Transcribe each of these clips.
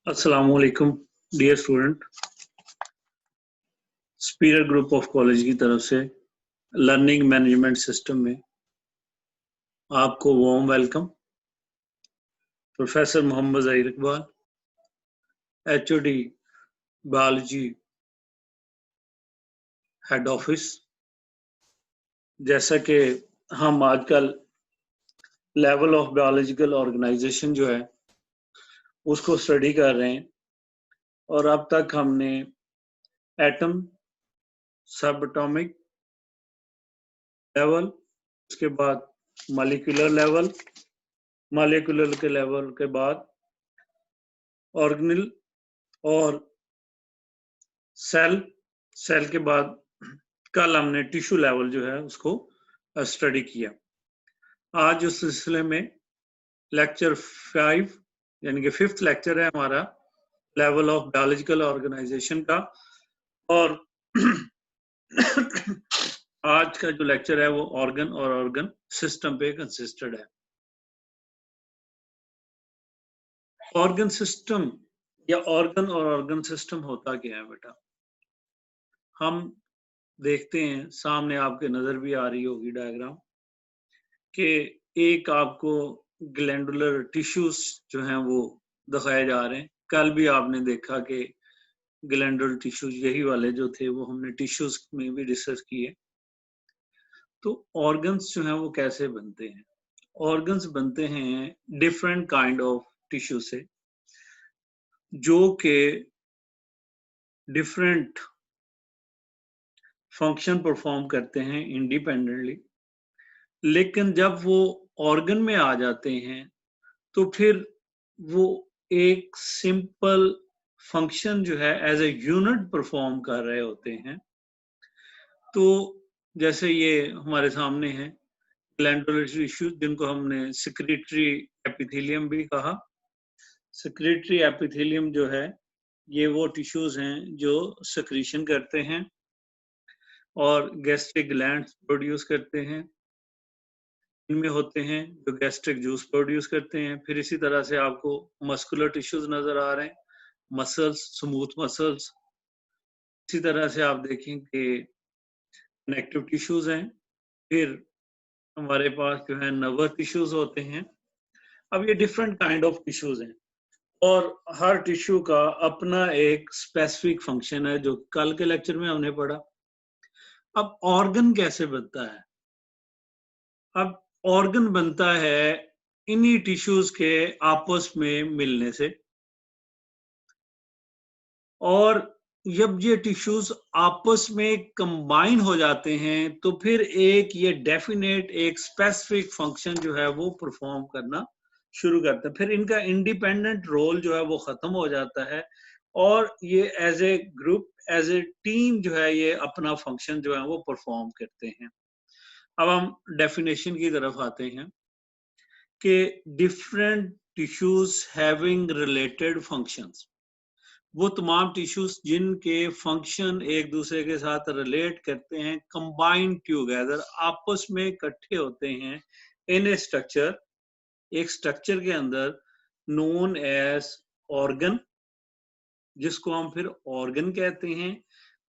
अस्सलाम वालेकुम dear student. Spear group of college की तरफ से लर्निंग मैनेजमेंट सिस्टम में आपको warm welcome. Professor Mohammad Zaheer Iqbal, HOD biology head office. जैसा कि हम आजकल लेवल ऑफ बायोलॉजिकल ऑर्गेनाइजेशन जो है उसको स्टडी कर रहे हैं, और अब तक हमने एटम, सब एटॉमिक लेवल, उसके बाद मॉलिक्यूलर लेवल, मॉलिक्यूलर के लेवल के बाद ऑर्गेनल और सेल, सेल के बाद कल हमने टिश्यू लेवल जो है उसको स्टडी किया। आज उस सिलसिले में लेक्चर 5 यानी कि 5th लेक्चर है हमारा लेवल ऑफ बायोलॉजिकल ऑर्गेनाइजेशन का। और आज का जो लेक्चर है वो ऑर्गन और ऑर्गन सिस्टम पे कंसिस्टेड है। ऑर्गन सिस्टम या ऑर्गन और ऑर्गन सिस्टम होता क्या है बेटा? हम देखते हैं, सामने आपके नजर भी आ रही होगी डायग्राम, कि एक आपको ग्लैंडुलर टिश्यूज जो हैं वो दिखाए जा रहे हैं। कल भी आपने देखा कि ग्लैंडुलर टिश्यूज यही वाले जो थे वो हमने टिश्यूज में भी डिस्कस किए। तो ऑर्गन्स जो हैं वो कैसे बनते हैं? ऑर्गन्स बनते हैं डिफरेंट काइंड ऑफ टिश्यू से, जो कि डिफरेंट फंक्शन परफॉर्म करते हैं इंडिपेंडेंटली। लेकिन जब वो ऑर्गन में आ जाते हैं तो फिर वो एक सिंपल फंक्शन जो है एज ए यूनिट परफॉर्म कर रहे होते हैं। तो जैसे ये हमारे सामने है ग्लैंडुलर टिश्यूज, जिनको हमने सेक्रेटरी एपिथेलियम भी कहा। सेक्रेटरी एपिथेलियम जो है ये वो टिश्यूज हैं जो सेक्रीशन करते हैं और गैस्ट्रिक ग्लैंड्स प्रोड्यूस करते हैं। इनमें होते हैं जो गैस्ट्रिक जूस प्रोड्यूस करते हैं। फिर इसी तरह से आपको मस्कुलर टिश्यूज नजर आ रहे हैं, मसल्स, स्मूथ मसल्स। इसी तरह से आप देखें कि कनेक्टिव टिश्यूज हैं। फिर हमारे पास जो है नर्वस टिश्यूज होते हैं। अब ये डिफरेंट काइंड ऑफ टिश्यूज हैं और हर टिश्यू का अपना एक स्पेसिफिक फंक्शन है जो कल के लेक्चर में हमने पढ़ा। अब ऑर्गन कैसे बनता है? अब ऑर्गन बनता है इन्हीं टिश्यूज के आपस में मिलने से, और जब ये टिश्यूज आपस में कंबाइन हो जाते हैं तो फिर एक ये डेफिनेट एक स्पेसिफिक फंक्शन जो है वो परफॉर्म करना शुरू करते हैं। फिर इनका इंडिपेंडेंट रोल जो है वो खत्म हो जाता है और ये as a group, as a team जो है ये अपना फंक्शन जो है वो परफॉर्म करते हैं। अब हम डेफिनेशन की तरफ आते हैं कि different tissues having related functions, वो तमाम टिश्यूज जिनके फंक्शन एक दूसरे के साथ रिलेट करते हैं, कंबाइंड टुगेदर, आपस में इकट्ठे होते हैं इन ए स्ट्रक्चर, एक स्ट्रक्चर के अंदर नोन एज ऑर्गन, जिसको हम फिर ऑर्गन कहते हैं।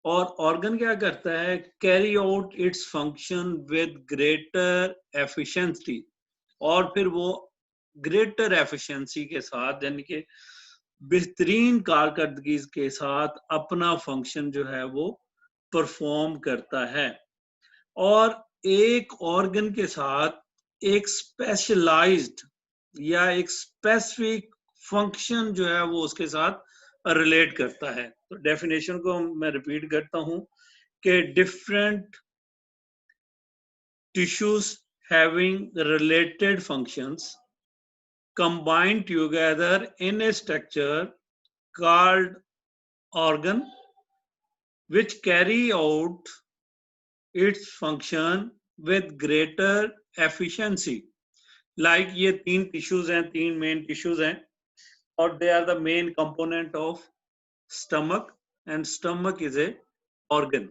और ऑर्गन क्या करता है? Carry out its function with greater efficiency, और फिर वो ग्रेटर एफिशिएंसी के साथ यानी कि बेहतरीन कारकर्दगी के साथ अपना फंक्शन जो है वो परफॉर्म करता है। और एक ऑर्गन के साथ एक स्पेशलाइज्ड या एक स्पेसिफिक फंक्शन जो है वो उसके साथ रिलेट करता है। तो डेफिनेशन को मैं रिपीट करता हूं कि different tissues having related functions combined together in a structure called organ, which carry out its function with greater efficiency. Like ये तीन tissues हैं, तीन main tissues हैं, और they are the main component of stomach, and stomach is a organ.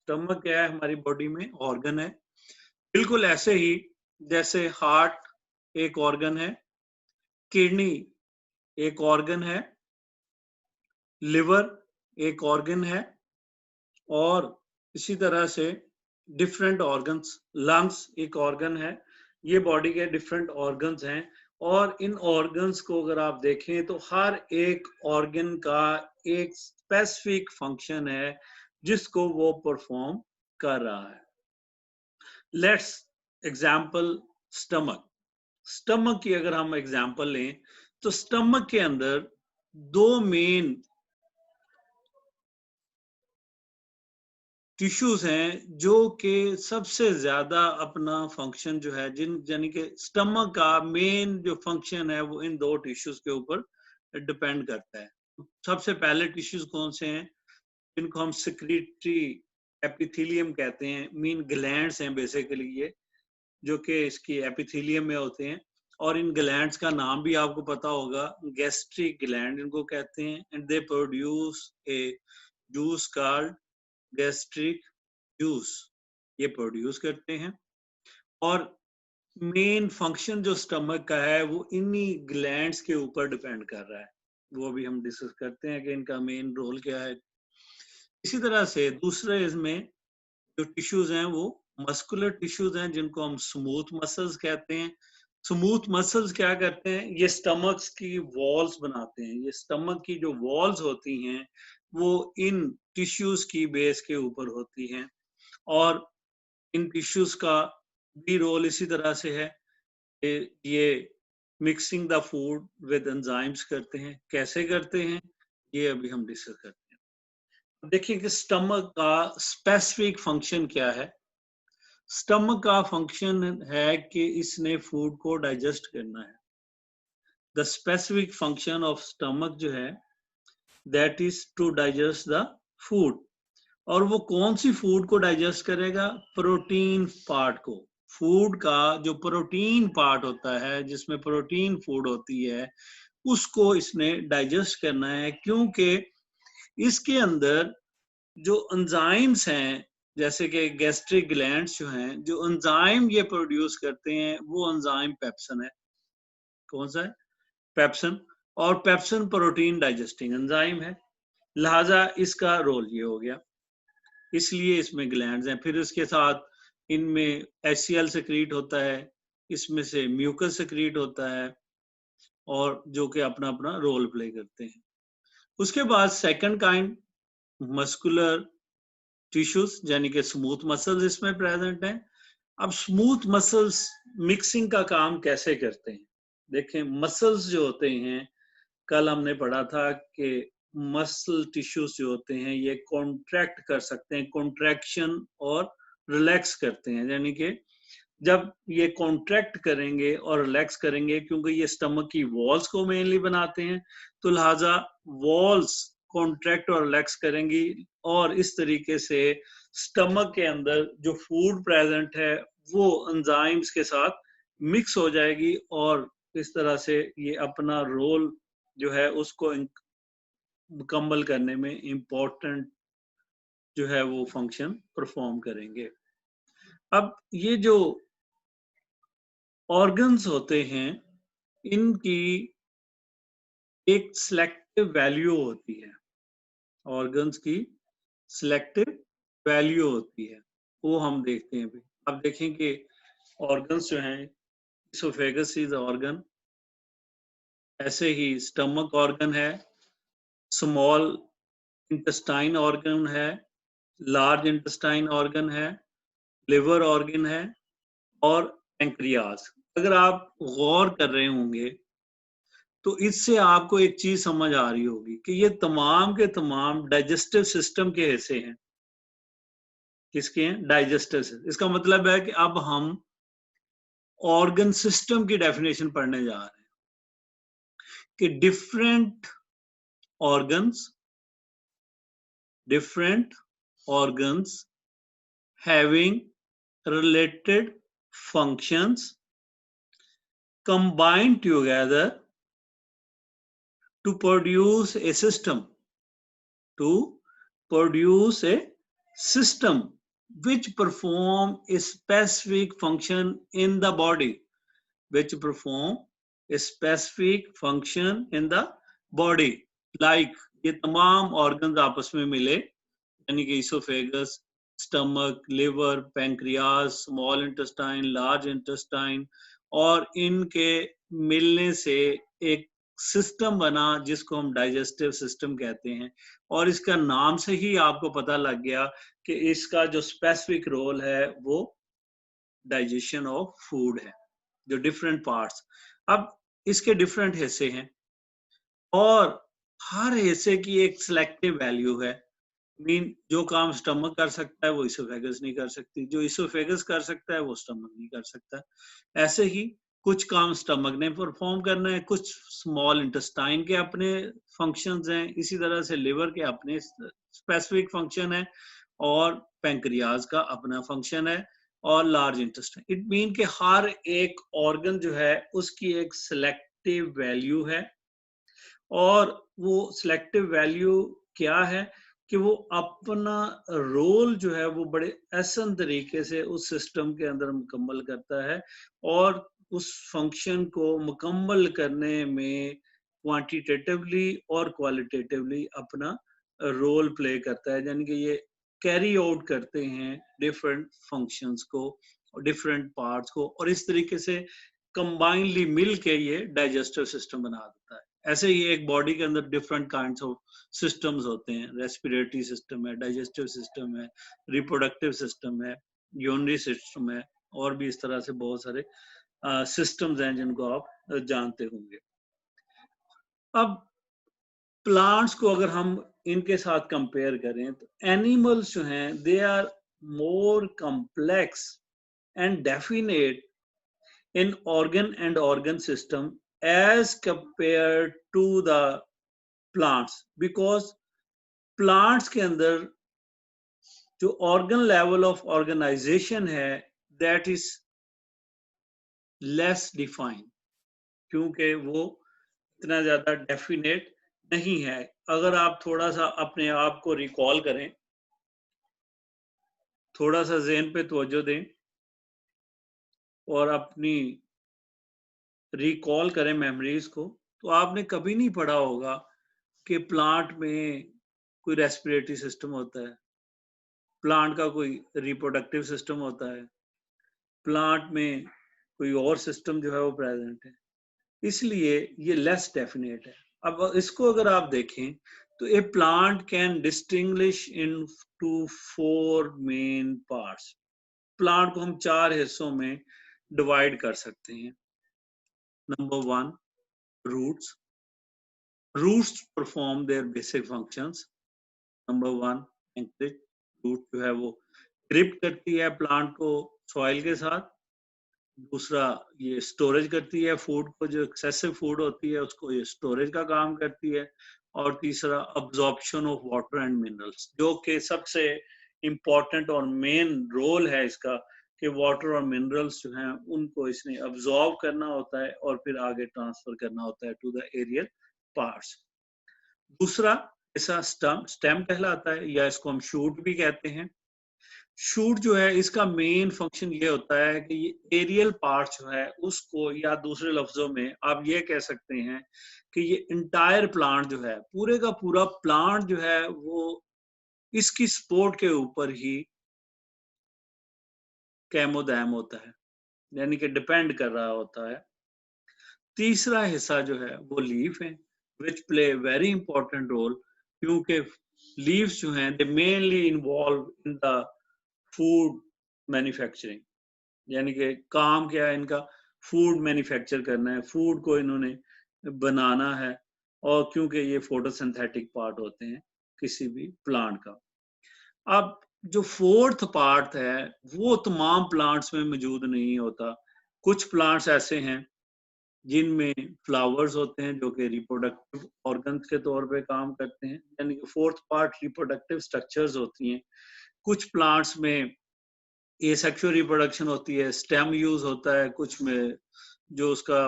Stomach क्या है? हमारी body में organ है। बिल्कुल ऐसे ही जैसे heart एक organ है, किडनी एक ऑर्गन है, लिवर एक ऑर्गन है, और इसी तरह से डिफरेंट ऑर्गन्स, लंग्स एक ऑर्गन है। ये बॉडी के डिफरेंट ऑर्गन्स हैं, और इन ऑर्गन्स को अगर आप देखें तो हर एक ऑर्गन का एक स्पेसिफिक फंक्शन है जिसको वो परफॉर्म कर रहा है। Let's example stomach. स्टमक की अगर हम एग्जाम्पल लें तो स्टमक के अंदर दो मेन टिश्यूज हैं जो कि सबसे ज्यादा अपना फंक्शन जो है, जिन यानी कि स्टमक का मेन जो फंक्शन है वो इन दो टिश्यूज के ऊपर डिपेंड करता है। सबसे पहले टिश्यूज कौन से हैं? इनको हम सिक्रीटरी एपिथेलियम कहते हैं, मीन ग्लैंड्स हैं बेसिकली ये, जो कि इसकी एपिथेलियम में होते हैं। और इन ग्लैंड्स का नाम भी आपको पता होगा, गैस्ट्रिक ग्लैंड इनको कहते हैं, and they produce a juice called gastric juice, ये प्रोड्यूस करते हैं। और मेन फंक्शन जो स्टमक का है वो इन्हीं ग्लैंड्स के ऊपर डिपेंड कर रहा है, वो भी हम डिस्कस करते हैं कि इनका मेन रोल क्या है। इसी तरह से दूसरे इसमें जो टिश्यूज हैं वो मस्कुलर टिश्यूज हैं, जिनको हम स्मूथ मसल्स कहते हैं। स्मूथ मसल्स क्या करते हैं? ये स्टमक्स की वॉल्स बनाते हैं। ये स्टमक की जो वॉल्स होती हैं वो इन टिश्यूज की बेस के ऊपर होती हैं, और इन टिश्यूज का भी रोल इसी तरह से है कि ये mixing the food with enzymes करते हैं। कैसे करते हैं ये अभी हम डिस्कस करते हैं। देखिए कि स्टमक का स्पेसिफिक फंक्शन क्या है। स्टमक का फंक्शन है कि इसने फूड को डाइजेस्ट करना है। The specific function of stomach जो है that is to digest the food. और वो कौन सी फूड को डाइजेस्ट करेगा? प्रोटीन पार्ट को। फूड का जो प्रोटीन पार्ट होता है, जिसमें प्रोटीन फूड होती है, उसको इसने डाइजेस्ट करना है, क्योंकि इसके अंदर जो एंजाइम्स हैं, जैसे कि गैस्ट्रिक ग्लैंड्स जो हैं, जो एंजाइम ये प्रोड्यूस करते हैं वो एंजाइम पेप्सिन है। कौन सा है? पेप्सिन। और पेप्सिन प्रोटीन डाइजेस्टिंग एंजाइम है, लिहाजा इसका रोल ये हो गया, इसलिए इसमें ग्लैंड्स हैं। फिर इसके साथ इनमें HCl सेक्रीट होता है, इसमें से म्यूकस सेक्रीट होता है, और जो कि अपना अपना रोल प्ले करते हैं। उसके बाद सेकंड काइंड मस्कुलर टिश्यूज, यानी कि स्मूथ मसल्स इसमें प्रेजेंट हैं। अब स्मूथ मसल्स मिक्सिंग का काम कैसे करते हैं? देखें, मसल्स जो होते हैं, कल हमने पढ़ा था कि मसल टिश्यूज जो होते हैं ये कॉन्ट्रैक्ट कर सकते हैं, कॉन्ट्रैक्शन और रिलैक्स करते हैं। यानी कि जब ये कॉन्ट्रैक्ट करेंगे और रिलैक्स करेंगे, क्योंकि ये स्टमक की वॉल्स को मेनली बनाते हैं, तो लिहाजा वॉल्स कॉन्ट्रैक्ट और रिलैक्स करेंगी, और इस तरीके से स्टमक के अंदर जो फूड प्रेजेंट है वो एंजाइम्स के साथ मिक्स हो जाएगी, और इस तरह से ये अपना रोल जो है उसको मुकम्मल करने में इम्पोर्टेंट जो है वो फंक्शन परफॉर्म करेंगे। अब ये जो ऑर्गन्स होते हैं इनकी एक सिलेक्टिव वैल्यू होती है। ऑर्गन्स की सिलेक्टिव वैल्यू होती है, वो हम देखते हैं। अब देखें कि ऑर्गन्स जो हैं, इसोफेगस इज ऑर्गन, ऐसे ही स्टमक ऑर्गन है, स्मॉल इंटेस्टाइन ऑर्गन है, लार्ज इंटेस्टाइन ऑर्गन है, लिवर ऑर्गन है, और पैंक्रियाज। अगर आप गौर कर रहे होंगे तो इससे आपको एक चीज समझ आ रही होगी कि ये तमाम के तमाम डाइजेस्टिव सिस्टम के हिस्से हैं। किसके हैं? Digestive system. इसका मतलब है कि अब हम ऑर्गन सिस्टम की डेफिनेशन पढ़ने जा रहे हैं कि organs different organs having related functions combined together to produce a system, to produce a system which perform a specific function in the body, which perform a specific function in the body। ये तमाम organs आपस में मिले, यानी कि oesophagus, stomach, liver, pancreas, small intestine, large intestine, और इनके मिलने से एक सिस्टम बना जिसको हम डाइजेस्टिव सिस्टम कहते हैं। और इसका नाम से ही आपको पता लग गया कि इसका जो स्पेसिफिक रोल है वो डाइजेशन ऑफ फूड है, जो डिफरेंट पार्ट्स। अब इसके डिफरेंट हिस्से हैं और हर हिस्से की एक सिलेक्टिव वैल्यू है। मीन जो काम स्टमक कर सकता है वो इसोफेगस नहीं कर सकती, जो इसोफेगस कर सकता है वो स्टमक नहीं कर सकता। ऐसे ही कुछ काम स्टमक ने परफॉर्म करना है, कुछ स्मॉल इंटेस्टाइन के अपने फंक्शंस हैं, इसी तरह से लिवर के अपने स्पेसिफिक फंक्शन है, और पैंक्रियाज का अपना फंक्शन है, और लार्ज इंटेस्टाइन। इट मीन कि हर एक ऑर्गन जो है उसकी एक सिलेक्टिव वैल्यू है, और वो सिलेक्टिव वैल्यू क्या है कि वो अपना रोल जो है वो बड़े आसान तरीके से उस सिस्टम के अंदर मुकम्मल करता है, और उस फंक्शन को मुकम्मल करने में क्वांटिटेटिवली और क्वालिटेटिवली अपना रोल प्ले करता है। यानी कि ये कैरी आउट करते हैं डिफरेंट फंक्शंस को, डिफरेंट पार्ट्स को, और इस तरीके से कंबाइनली मिल के ये डाइजेस्टिव सिस्टम बना देता है। ऐसे ही एक बॉडी के अंदर डिफरेंट काइंड्स ऑफ सिस्टम्स होते हैं, रेस्पिरेटरी सिस्टम है, डाइजेस्टिव सिस्टम है, रिप्रोडक्टिव सिस्टम है, यूरिनरी सिस्टम है, और भी इस तरह से बहुत सारे सिस्टम्स हैं जिनको आप जानते होंगे। अब प्लांट्स को अगर हम इनके साथ कंपेयर करें तो एनिमल्स जो हैं they are more complex and definite in organ and organ system as compared to the plants, because plants के अंदर जो organ level of organization है that is less defined, क्योंकि वो इतना ज्यादा डेफिनेट नहीं है। अगर आप थोड़ा सा अपने आप को रिकॉल करें, थोड़ा सा ज़हन पे तवज्जो दें और अपनी रिकॉल करें मेमोरीज को, तो आपने कभी नहीं पढ़ा होगा कि प्लांट में कोई रेस्पिरेटरी सिस्टम होता है, प्लांट का कोई रिप्रोडक्टिव सिस्टम होता है, प्लांट में कोई और सिस्टम जो है वो प्रेजेंट है। इसलिए ये लेस डेफिनेट है। अब इसको अगर आप देखें तो a plant can distinguish into 4 main parts. Plant को हम 4 हिस्सों में डिवाइड कर सकते हैं। Number 1, roots. Roots perform their basic functions. Number 1, anchorage. Root जो है वो ग्रिप करती है प्लांट को सॉइल के साथ। दूसरा, ये स्टोरेज करती है फूड को, जो एक्सेसिव फूड होती है उसको ये स्टोरेज का काम करती है। और तीसरा, absorption of water and minerals, जो कि सबसे इम्पोर्टेंट और मेन रोल है इसका, कि वाटर और मिनरल्स जो हैं उनको इसने अब्जॉर्ब करना होता है और फिर आगे ट्रांसफर करना होता है टू द एरियल पार्ट्स। दूसरा ऐसा स्टेम कहलाता है, या इसको हम शूट भी कहते हैं। शूट जो है इसका मेन फंक्शन ये होता है कि ये एरियल पार्ट जो है उसको, या दूसरे लफ्जों में आप ये कह सकते हैं कि ये इंटायर प्लांट जो है, पूरे का पूरा प्लांट जो है वो इसकी सपोर्ट के ऊपर ही कैमोदैम होता है, यानी कि डिपेंड कर रहा होता है। तीसरा हिस्सा जो है वो लीफ है, which play very important role, क्योंकि लीव्स जो हैं they mainly involve in the food manufacturing. यानी कि काम क्या है इनका, फूड मैन्युफैक्चर करना है, फूड को इन्होंने बनाना है, और क्योंकि ये फोटोसिंथेटिक पार्ट होते हैं किसी भी प्लांट का। अब जो फोर्थ पार्ट है वो तमाम प्लांट्स में मौजूद नहीं होता। कुछ प्लांट्स ऐसे हैं जिनमें फ्लावर्स होते हैं जो कि रिप्रोडक्टिव ऑर्गन्स के तौर पे काम करते हैं, यानी कि फोर्थ पार्ट रिप्रोडक्टिव स्ट्रक्चर्स होती हैं। कुछ प्लांट्स में एसेक्सुअल रिप्रोडक्शन होती है, स्टेम यूज होता है, कुछ में जो उसका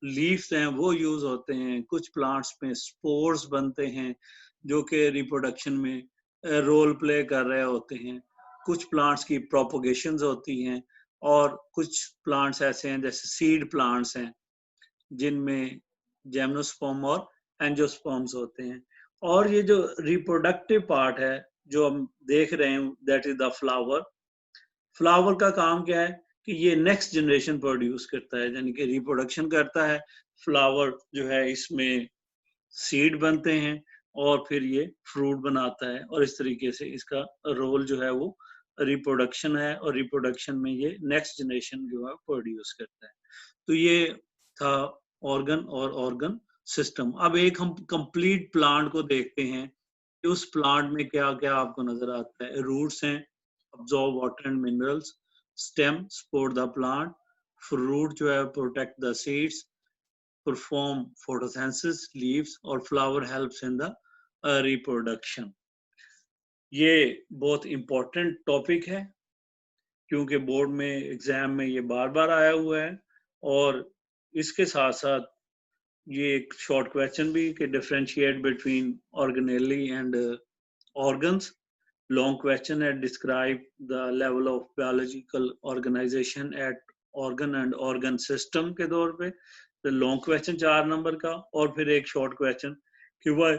लीव्स हैं वो यूज होते हैं, कुछ प्लांट्स में स्पोर्स बनते हैं जो कि रिप्रोडक्शन में रोल प्ले कर रहे होते हैं, कुछ प्लांट्स की प्रोपोगेशंस होती हैं, और कुछ प्लांट्स ऐसे हैं जैसे सीड प्लांट्स हैं जिनमें जिम्नोस्पर्म और एंजियोस्पर्म्स होते हैं। और ये जो रिप्रोडक्टिव पार्ट है जो हम देख रहे हैं, that is the flower. Flower का काम क्या है कि ये नेक्स्ट जनरेशन प्रोड्यूस करता है, यानी कि रिप्रोडक्शन करता है। फ्लावर जो है इसमें सीड बनते हैं और फिर ये फ्रूट बनाता है, और इस तरीके से इसका रोल जो है वो रिप्रोडक्शन है, और रिप्रोडक्शन में ये नेक्स्ट जनरेशन जो है प्रोड्यूस करता है। तो ये था ऑर्गन और ऑर्गन सिस्टम। अब एक हम कंप्लीट प्लांट को देखते हैं कि उस प्लांट में क्या क्या आपको नजर आता है। रूट्स हैं, absorb water and minerals, stem support the plant, fruit जो है protect the seeds, perform photosynthesis, leaves और flower helps in the reproduction। ये बहुत important topic है क्योंकि बोर्ड में एग्जाम में ये बार बार आया हुआ है, और इसके साथ साथ ये एक शॉर्ट क्वेश्चन भी कि differentiate between organelle and organs। Long question है, describe the level of biological organization at organ and organ system के तौर पे। तो लॉन्ग क्वेश्चन 4 नंबर का, और फिर एक शॉर्ट क्वेश्चन कि वह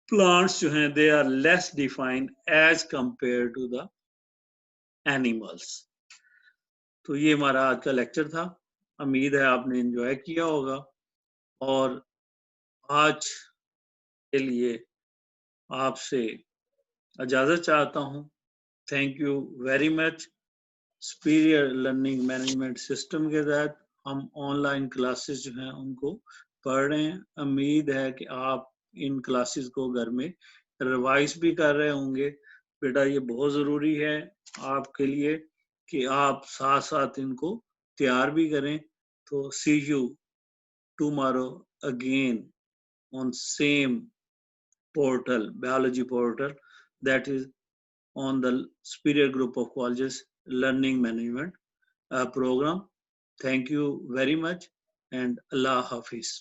प्लांट्स जो हैं they are less defined as compare to the animals. तो ये हमारा आज का लेक्चर था। उम्मीद है आपने एंजॉय किया होगा, और आज के लिए आपसे इजाजत चाहता हूँ। Thank you very much. Superior learning management system के तहत हम ऑनलाइन क्लासेस जो हैं उनको पढ़ रहे हैं। उम्मीद है कि आप इन क्लासेस को घर में रिवाइज भी कर रहे होंगे। बेटा ये बहुत ज़रूरी है आपके लिए कि आप साथ साथ इनको तैयार भी करें। तो see you tomorrow again on same portal, biology portal, that is on the Superior Group of Colleges Learning Management program. Thank you very much, and Allah Hafiz.